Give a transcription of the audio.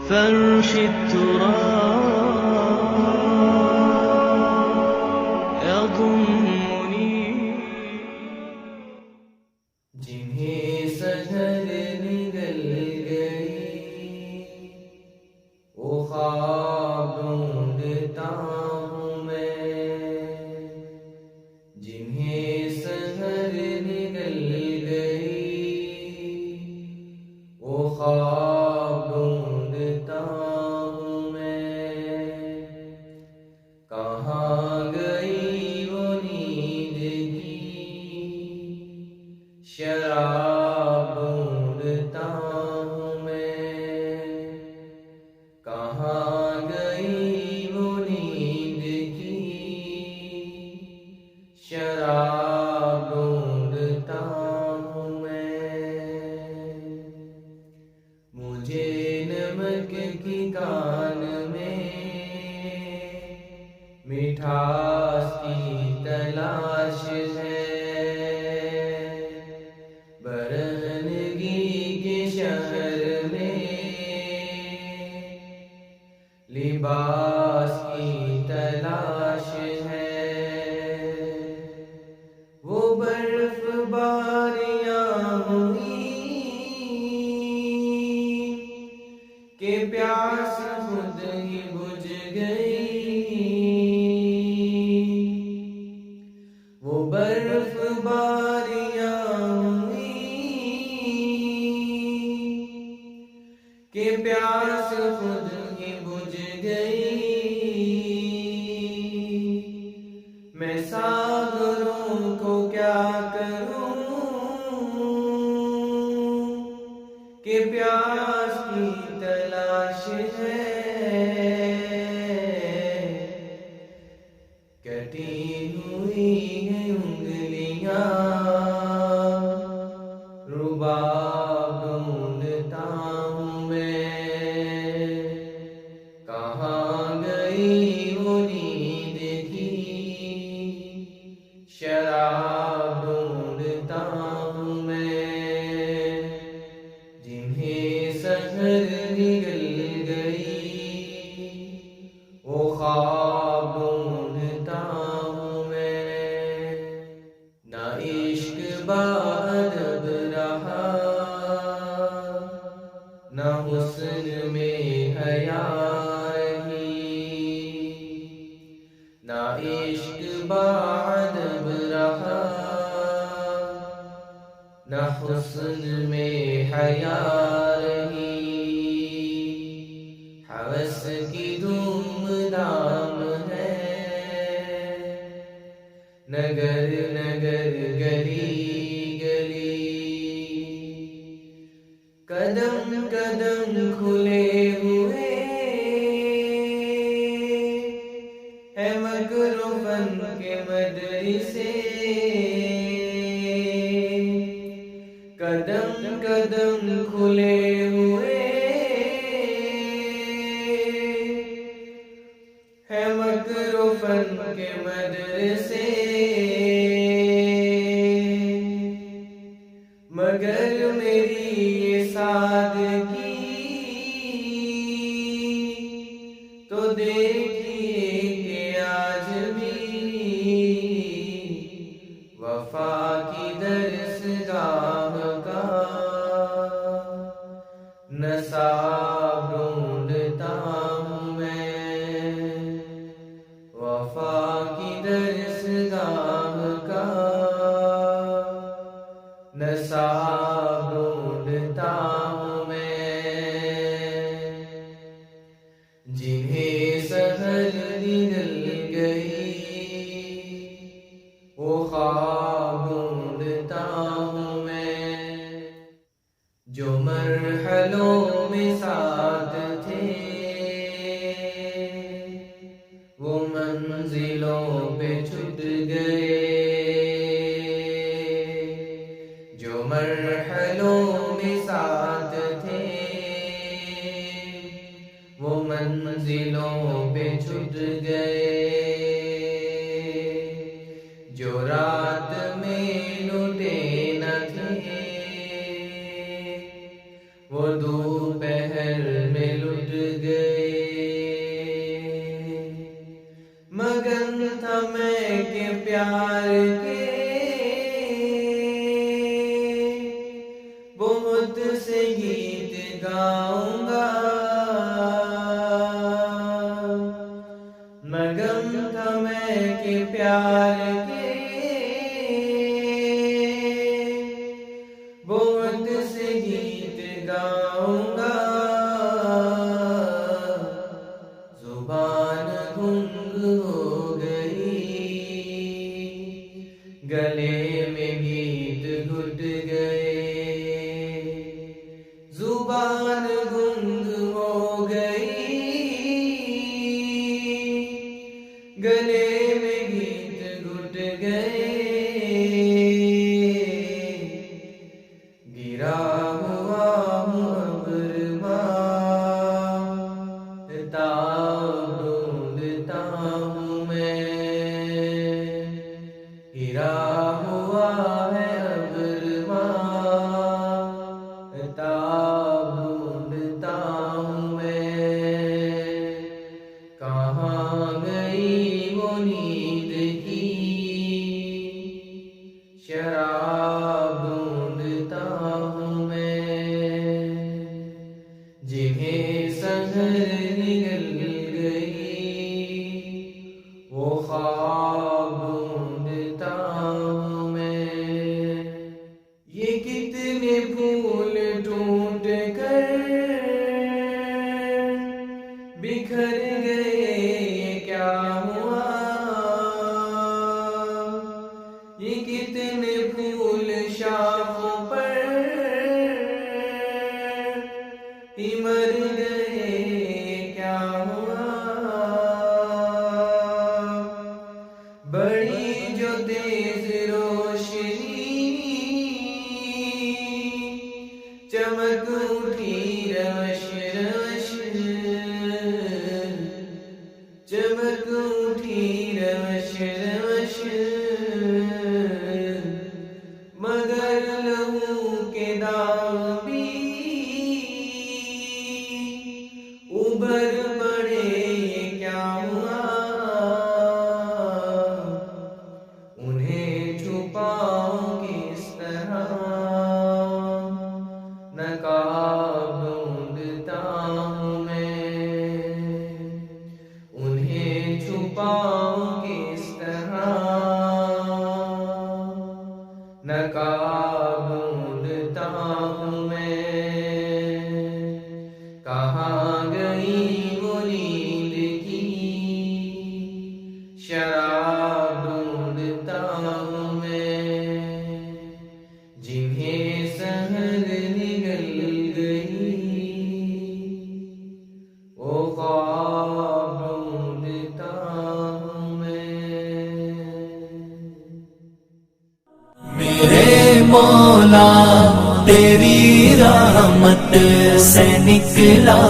فرش التراب يضمني جنہیں سحر نگل گئی وہ خواب ڈھونڈتا ہوں میں، جنہیں سحر نگل گئی وہ خواب ڈھونڈتا ہوں میں، کہاں گئی وہ نیند کی شراب ڈھونڈتا ہوں میں، کہاں گئی وہ نیند کی شراب ڈھونڈتا ہوں میں، مجھے نمک کی کان میں مٹھاس کی تلاش ہے، برہنگی کے شہر میں لباس کی تلاش ہے، وہ برف باریاں ہوئی کہ پیاس خود ہی بجھ گئی، وہ برف باریاں ہوئی کہ پیاس خود ہی بجھ گئی، میں ساغروں کو کیا کروں کہ پیاس کی تلاش ہے، کٹی ہوئی ہیں انگلیاں رباب ڈھونڈتا ہوں میں، کہاں گئی وہ نیند کی شراب ڈھونڈتا ہوں میں، جنہیں سحر نگل گئی وہ خواب ڈھونڈتا ہوں میں، نہ عشق بادب رہا نہ حسن میں حیا رہی، نہ عشق بادب رہا نہ حسن میں حیا رہی، ہوس کی دھوم دھام ہے نگر نگر گلی گلی، قدم قدم کھلے ہوئے ہے مکر و فن کے مدرسے، قدم قدم کھلے ہوئے ہے مکر و فن کے مدرسے، مگر میری یہ سادگی تو دیکھیے کہ آج بھی وفا کی درسگاہ کا نصاب ڈھونڈتا ہوں میں، وفا کی درسگاہ کا نصاب ڈھونڈتا ہوں میں، جنہیں سحر نگل گئی وہ خواب ڈھونڈتا ہوں میں، جو مرحلوں میں ساتھ تھے وہ منزلوں پہ چھٹ گئے، جو مرحلوں میں ساتھ تھے وہ منزلوں پہ چھٹ گئے، جو رات میں لٹے نہ تھے وہ دوپہر میں لٹ گاؤں گا، نغم تھا میں کہ پیار کے بہت سے گیت گاؤں گا، زبان گنگ ہو گئی، گلے میں گیت گھٹ گئے، زبان گنگ ہو گئی، گلے میں گیت گھٹ گئے، گرا ہوا ہوں ابر مانگتا ڈھونڈتا ہوں میں، گرا ہوا ہے ابر مانگتا ڈھونڈتا ہوں میں، کہاں گئی وہ نیند کی شراب ڈھونڈتا ہوں میں، جنہیں سحر نگل گئی وہ خواب ڈھونڈتا ہوں میں، یہ کتنے پھول ٹوٹ کر بکھر گئے، یہ کیا ہوا، یہ کتنے پھول شاخوں پر ہی مر گئے، کیا ہوا، بڑی جو تیز روشنی چمک اٹھی روش روش، چمک اٹھی روش روش، مگر لہو کے داغ بھی ابھر پڑے، یہ کیا ہوا، انہیں چھپاؤں کس طرح، نقاب ڈھونڈتا ہوں میں، انہیں چھپاؤں کس طرح، نقاب ڈھونڈتا ہوں میں، کہاں گئی وہ نیند کی شراب ڈھونڈتا ہوں میں، جنہیں سحر نگل گئی وہ خواب ڈھونڈتا ہوں میں۔ میرے مولا تیری رحمت سے نکلا